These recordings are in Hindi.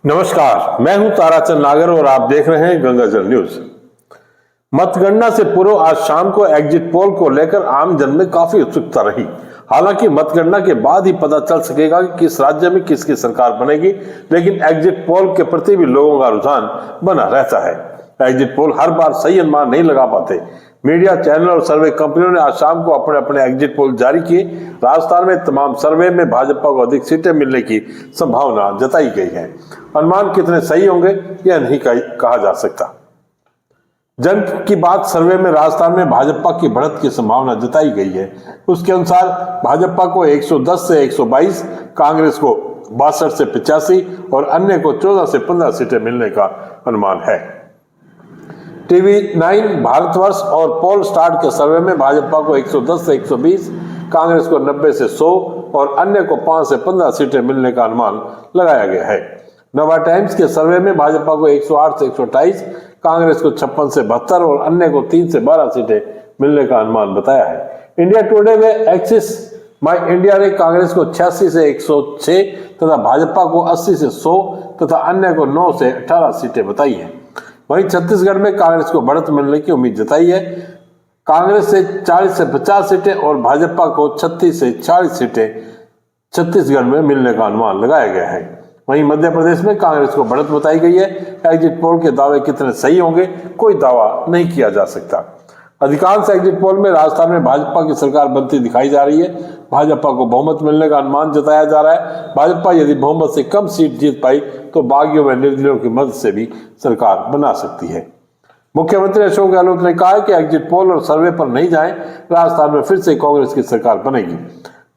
नमस्कार, मैं हूं ताराचंद नागर और आप देख रहे हैं गंगाजल न्यूज। मतगणना से पूर्व आज शाम को एग्जिट पोल को लेकर आम जन में काफी उत्सुकता रही। हालांकि मतगणना के बाद ही पता चल सकेगा कि किस राज्य में किसकी सरकार बनेगी, लेकिन एग्जिट पोल के प्रति भी लोगों का रुझान बना रहता है। एग्जिट पोल हर बार सही अनुमान नहीं लगा पाते। मीडिया चैनल और सर्वे कंपनियों ने आज शाम को अपने अपने एग्जिट पोल जारी किए। राजस्थान में तमाम सर्वे में भाजपा को अधिक सीटें मिलने की संभावना जताई गई है। अनुमान कितने सही होंगे यह नहीं कहा जा सकता। जन की बात सर्वे में राजस्थान में भाजपा की बढ़त की संभावना जताई गई है। उसके अनुसार भाजपा को 110 से 122, कांग्रेस को 62 से 85 और अन्य को 14 से 15 सीटें मिलने का अनुमान है। टीवी 9 भारतवर्ष और पोल स्टार्ट के सर्वे में भाजपा को 110 से 120, कांग्रेस को 90 से 100 और अन्य को 5 से 15 सीटें मिलने का अनुमान लगाया गया है। नवा टाइम्स के सर्वे में भाजपा को 108 से 128, कांग्रेस को 56 से 72 और अन्य को 3 से 12 सीटें मिलने का अनुमान बताया है। इंडिया टुडे में एक्सिस माई इंडिया ने कांग्रेस को 86 से 106 तथा भाजपा को 80 से 100 तथा अन्य को 9 से 18 सीटें बताई है। वहीं छत्तीसगढ़ में कांग्रेस को बढ़त मिलने की उम्मीद जताई है। कांग्रेस से 40 से 50 सीटें और भाजपा को 36 से 40 सीटें छत्तीसगढ़ में मिलने का अनुमान लगाया गया है। वहीं मध्य प्रदेश में कांग्रेस को बढ़त बताई गई है। एग्जिट पोल के दावे कितने सही होंगे, कोई दावा नहीं किया जा सकता। अधिकांश एग्जिट पोल में राजस्थान में भाजपा की सरकार बनती दिखाई जा रही है। भाजपा को बहुमत मिलने का अनुमान जताया जा रहा है। भाजपा यदि बहुमत से कम सीट जीत पाई तो बागियों में निर्दलीयों की मदद से भी सरकार बना सकती है। मुख्यमंत्री अशोक गहलोत ने कहा है कि एग्जिट पोल और सर्वे पर नहीं जाएं, राजस्थान में फिर से कांग्रेस की सरकार बनेगी।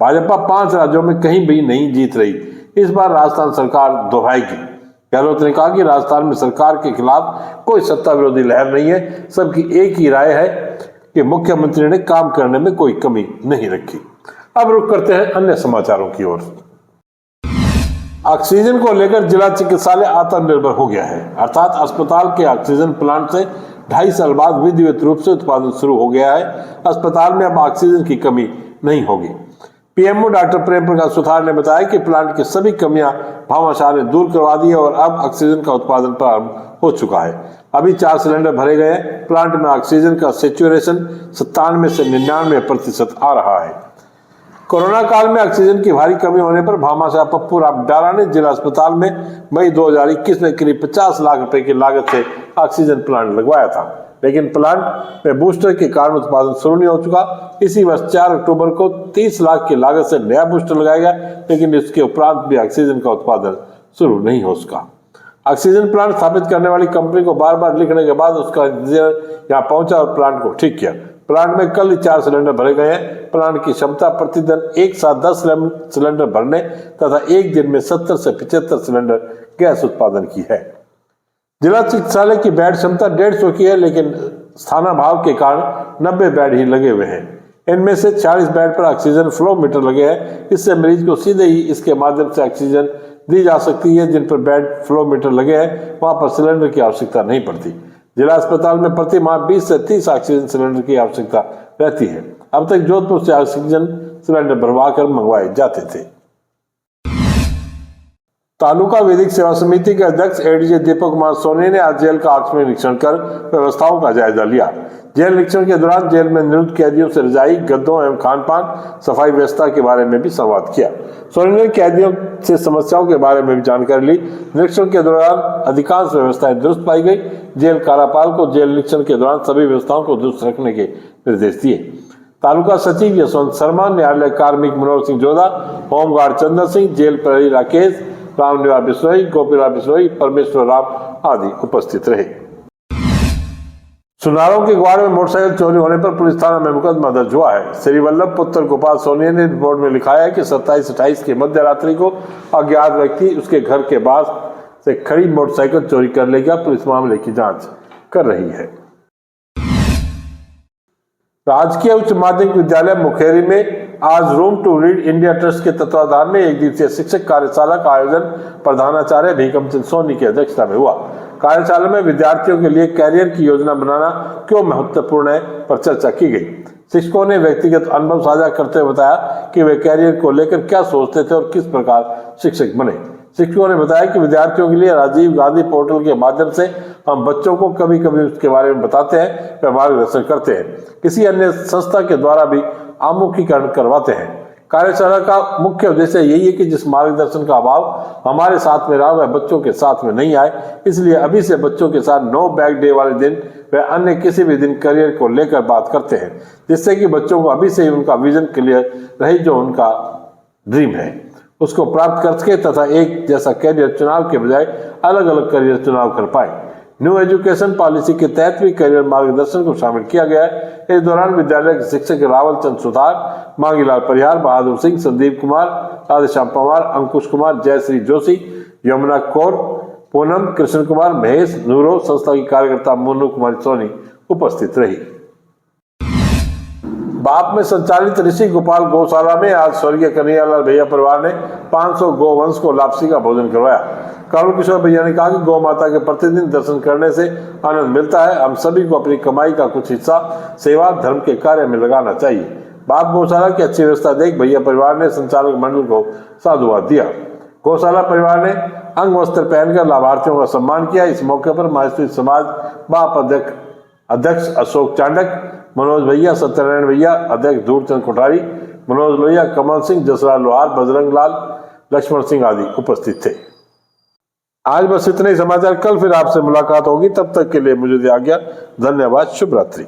भाजपा 5 राज्यों में कहीं भी नहीं जीत रही, इस बार राजस्थान सरकार दोहराएगी। गहलोत ने कहा कि राजस्थान में सरकार के खिलाफ कोई सत्ता विरोधी लहर नहीं है। सबकी एक ही राय है कि मुख्यमंत्री ने काम करने में कोई कमी नहीं रखी। अब रुक करते हैं अन्य समाचारों की ओर। ऑक्सीजन को लेकर जिला चिकित्सालय आत्मनिर्भर हो गया है, अर्थात अस्पताल के ऑक्सीजन प्लांट से 2.5 साल बाद विधिवत रूप से उत्पादन शुरू हो गया है। अस्पताल में अब ऑक्सीजन की कमी नहीं होगी। पीएमओ डॉक्टर प्रेम प्रकाश सुथार ने बताया कि प्लांट की सभी कमियां भामाशाह ने दूर करवा दी है और अब ऑक्सीजन का उत्पादन प्रारंभ हो चुका है। अभी 4 सिलेंडर भरे गए हैं। प्लांट में ऑक्सीजन का सैचुरेशन 97 से 99% आ रहा है। कोरोना काल में ऑक्सीजन की भारी कमी होने पर भामाशाह पप्पू राम डारा ने जिला अस्पताल में मई 2021 में करीब 50 लाख रुपए की लागत से ऑक्सीजन प्लांट लगवाया था, लेकिन प्लांट में बूस्टर के कारण उत्पादन शुरू नहीं हो चुका। इसी वर्ष 4 अक्टूबर को 30 लाख की लागत से नया बूस्टर लगाया गया, लेकिन इसके उपरांत भी ऑक्सीजन का उत्पादन शुरू नहीं हो सका। ऑक्सीजन प्लांट स्थापित करने वाली कंपनी को बार बार लिखने के बाद उसका इंजीनियर यहाँ पहुंचा और प्लांट को ठीक किया। प्लांट में कल ही 4 सिलेंडर भरे गए हैं। प्लांट की क्षमता प्रतिदिन एक साथ 10 सिलेंडर भरने तथा एक दिन में 70 से 75 सिलेंडर गैस उत्पादन की है। जिला चिकित्सालय की बेड क्षमता 150 की है, लेकिन स्थानाभाव के कारण 90 बेड ही लगे हुए हैं। इनमें से 40 बेड पर ऑक्सीजन फ्लो मीटर लगे हैं। इससे मरीज को सीधे ही इसके माध्यम से ऑक्सीजन दी जा सकती है। जिन पर बेड फ्लो मीटर लगे हैं वहां पर सिलेंडर की आवश्यकता नहीं पड़ती। जिला अस्पताल में प्रति माह 20 से 30 ऑक्सीजन सिलेंडर की आवश्यकता रहती है। अब तक जोधपुर से ऑक्सीजन सिलेंडर भरवा कर मंगवाए जाते थे। तालुका विधिक सेवा समिति के अध्यक्ष एडीजे दीपक कुमार सोनी ने आज जेल का आकस्मिक निरीक्षण कर व्यवस्थाओं का जायजा लिया। जेल निरीक्षण के दौरान जेल में निरुद्ध कैदियों से रजाई, गद्दों एवं खान पान, सफाई व्यवस्था के बारे में भी संवाद किया। सोनी ने कैदियों से समस्याओं के बारे में भी जानकारी ली। निरीक्षण के दौरान अधिकांश व्यवस्थाएं दुरुस्त पाई गई। जेल कारापाल को जेल निरीक्षण के दौरान सभी व्यवस्थाओं को दुरुस्त रखने के निर्देश दिए। तालुका सचिव यशवंत शर्मा, न्यायालय कार्मिक मनोहर सिंह जोधा, होमगार्ड चंद्र सिंह, जेल प्रहरी राकेश, रामनिवास बिश्नोई, गोपीराम बिश्नोई, परमेश्वर राम आदि उपस्थित रहे। सुनारों के ग्वाड़ में मोटरसाइकिल चोरी होने पर पुलिस थाना में मुकदमा दर्ज हुआ है। श्री वल्लभ पुत्र गोपाल सोनी ने रिपोर्ट में लिखा है कि 27-28 की मध्य रात्रि को अज्ञात व्यक्ति उसके घर के पास से खड़ी मोटरसाइकिल चोरी कर ले गया। पुलिस मामले की जांच कर रही है। राजकीय उच्च माध्यमिक विद्यालय मुखेरी में आज Room to Read India Trust के तत्वाधान में एक दिवसीय शिक्षक कार्यशाला का आयोजन प्रधानाचार्य भीकम चंद सोनी की अध्यक्षता में हुआ। कार्यशाला में विद्यार्थियों के लिए कैरियर की योजना बनाना क्यों महत्वपूर्ण है पर चर्चा की गई। शिक्षकों ने व्यक्तिगत अनुभव साझा करते हुए बताया कि वे कैरियर को लेकर क्या सोचते थे और किस प्रकार शिक्षक बने। शिक्षकों ने बताया कि विद्यार्थियों के लिए राजीव गांधी पोर्टल के माध्यम से हम बच्चों को कभी कभी उसके बारे में बताते हैं व मार्गदर्शन करते हैं। किसी अन्य संस्था के द्वारा भी आमुखीकरण करवाते हैं। कार्यशाला का मुख्य उद्देश्य यही है कि जिस मार्गदर्शन का अभाव हमारे साथ में रहा वह बच्चों के साथ में नहीं आए। इसलिए अभी से बच्चों के साथ नो बैग डे वाले दिन व अन्य किसी भी दिन करियर को लेकर बात करते हैं, जिससे कि बच्चों को अभी से ही उनका विजन क्लियर रहे, जो उनका ड्रीम है उसको प्राप्त कर सके तथा एक जैसा करियर चुनाव के बजाय अलग अलग करियर चुनाव कर पाए। न्यू एजुकेशन पॉलिसी के तहत भी करियर मार्गदर्शन को शामिल किया गया है। इस दौरान विद्यालय के शिक्षक रावल चंद सुधार, मांगीलाल परिहार, बहादुर सिंह, संदीप कुमार, राधेश्याम पवार, अंकुश कुमार, जयश्री जोशी, यमुना कौर, पूनम, कृष्ण कुमार, महेश, नूरो, संस्था की कार्यकर्ता मोनू कुमारी सोनी उपस्थित रही। बाप में संचालित ऋषि गोपाल गौशाला में आज स्वर्गीय कन्हैयालाल भैया परिवार ने 500 गोवंश को लापसी का भोजन करवाया। करुण किशोर भैया ने कहा कि गौ माता के प्रतिदिन दर्शन करने से आनंद मिलता है। हम सभी को अपनी कमाई का कुछ हिस्सा सेवा धर्म के कार्य में लगाना चाहिए। बाप गौशाला की अच्छी व्यवस्था देख भैया परिवार ने संचालक मंडल को साधुवाद दिया। गौशाला परिवार ने अंग वस्त्र पहनकर लाभार्थियों का सम्मान किया। इस मौके पर माहेश्वरी समाज बाप अध्यक्ष अशोक चांडक, मनोज भैया, सत्यनारायण भैया, अध्यक्ष धूरचंद कोठारी, मनोज भैया, कमल सिंह, जसराज लोहार, बजरंग लाल, लक्ष्मण सिंह आदि उपस्थित थे। आज बस इतने ही समाचार। कल फिर आपसे मुलाकात होगी, तब तक के लिए मुझे दिया गया। धन्यवाद। शुभ रात्रि।